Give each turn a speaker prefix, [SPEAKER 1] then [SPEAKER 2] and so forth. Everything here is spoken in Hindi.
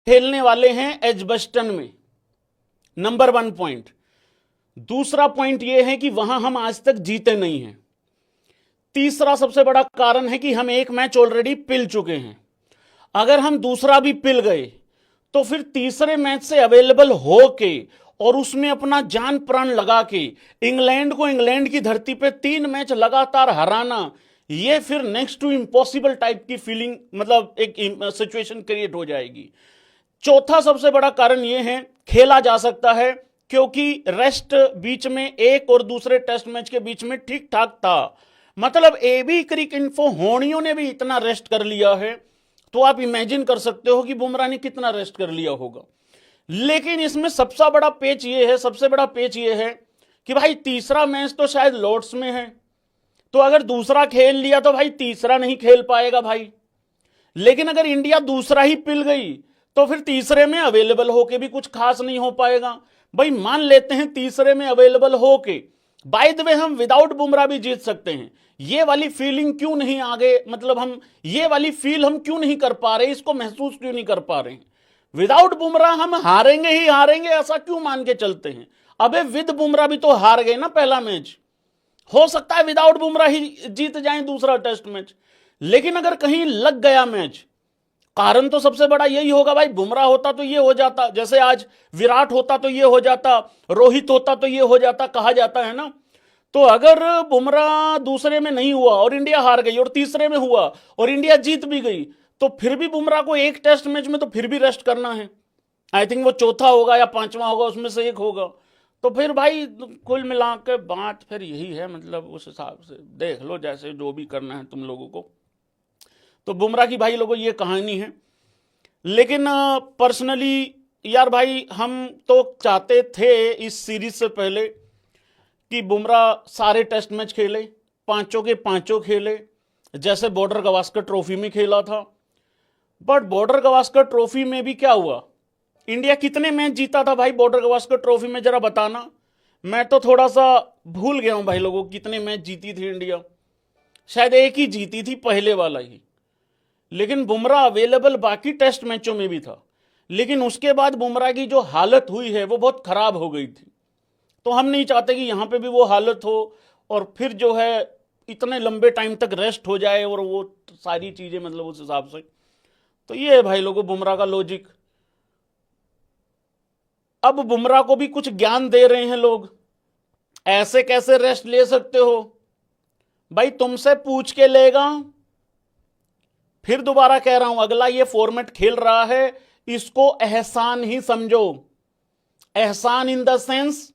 [SPEAKER 1] खेलने वाले हैं एजबस्टन में, नंबर 1 पॉइंट। दूसरा पॉइंट यह है कि वहां हम आज तक जीते नहीं हैं। तीसरा सबसे बड़ा कारण है कि हम एक मैच ऑलरेडी पिल चुके हैं। अगर हम दूसरा भी पिल गए तो फिर तीसरे मैच से अवेलेबल होके और उसमें अपना जान प्राण लगा के इंग्लैंड को इंग्लैंड की धरती पे 3 मैच लगातार हराना, ये फिर नेक्स्ट टू इम्पॉसिबल टाइप की फीलिंग, मतलब एक सिचुएशन क्रिएट हो जाएगी। चौथा सबसे बड़ा कारण यह है, खेला जा सकता है क्योंकि रेस्ट बीच में एक और दूसरे टेस्ट मैच के बीच में ठीक ठाक था। मतलब एबी क्रिक इन्फो होनियों ने भी इतना रेस्ट कर लिया है, तो आप इमेजिन कर सकते हो कि बुमराह ने कितना रेस्ट कर लिया होगा। लेकिन इसमें सबसे बड़ा पेच ये है कि भाई तीसरा मैच तो शायद लॉर्ड्स में है, तो अगर दूसरा खेल लिया तो भाई तीसरा नहीं खेल पाएगा भाई। लेकिन अगर इंडिया दूसरा ही पिल गई तो फिर तीसरे में अवेलेबल होके भी कुछ खास नहीं हो पाएगा। भाई मान लेते हैं तीसरे में अवेलेबल होके, बाय द वे हम विदाउट बुमराह भी जीत सकते हैं। ये वाली फीलिंग क्यों नहीं आगे, मतलब हम ये वाली फील हम क्यों नहीं कर पा रहे, इसको महसूस क्यों नहीं कर पा रहे हैं। विदाउट बुमराह हम हारेंगे ही हारेंगे, ऐसा क्यों मान के चलते हैं। अबे विद बुमराह भी तो हार गए ना पहला मैच, हो सकता है विदाउट बुमराह ही जीत जाएं दूसरा टेस्ट मैच। लेकिन अगर कहीं लग गया मैच, कारण तो सबसे बड़ा यही होगा भाई, बुमराह होता तो ये हो जाता, जैसे आज विराट होता तो ये हो जाता, रोहित होता तो ये हो जाता, कहा जाता है ना। तो अगर बुमराह दूसरे में नहीं हुआ और इंडिया हार गई और तीसरे में हुआ और इंडिया जीत भी गई, तो फिर भी बुमराह को एक टेस्ट मैच में तो फिर भी रेस्ट करना है। आई थिंक वो चौथा होगा या पांचवा होगा, उसमें से एक होगा। तो फिर भाई कुल मिला के बात फिर यही है, मतलब उस हिसाब से देख लो जैसे जो भी करना है तुम लोगों को। तो बुमराह की भाई लोगों ये कहानी है। लेकिन पर्सनली यार भाई हम तो चाहते थे इस सीरीज से पहले कि बुमराह सारे टेस्ट मैच खेले, पांचों के पांचों खेले, जैसे बॉर्डर गवास्कर ट्रॉफी में खेला था। बट बॉर्डर गवास्कर ट्रॉफी में भी क्या हुआ, इंडिया कितने मैच जीता था भाई बॉर्डर गवास्कर ट्रॉफी में, जरा बताना। मैं तो थोड़ा सा भूल गया हूं भाई लोगों, कितने मैच जीती थी इंडिया। शायद एक ही जीती थी, पहले वाला ही। लेकिन बुमराह अवेलेबल बाकी टेस्ट मैचों में भी था, लेकिन उसके बाद बुमराह की जो हालत हुई है वो बहुत खराब हो गई थी। तो हम नहीं चाहते कि यहां पे भी वो हालत हो और फिर जो है इतने लंबे टाइम तक रेस्ट हो जाए और वो सारी चीजें, मतलब उस हिसाब से। तो ये है भाई लोगों बुमराह का लॉजिक। अब बुमराह को भी कुछ ज्ञान दे रहे हैं लोग, ऐसे कैसे रेस्ट ले सकते हो भाई, तुमसे पूछ के लेगा। फिर दोबारा कह रहा हूं, अगला ये फॉर्मेट खेल रहा है, इसको एहसान ही समझो। एहसान इन द सेंस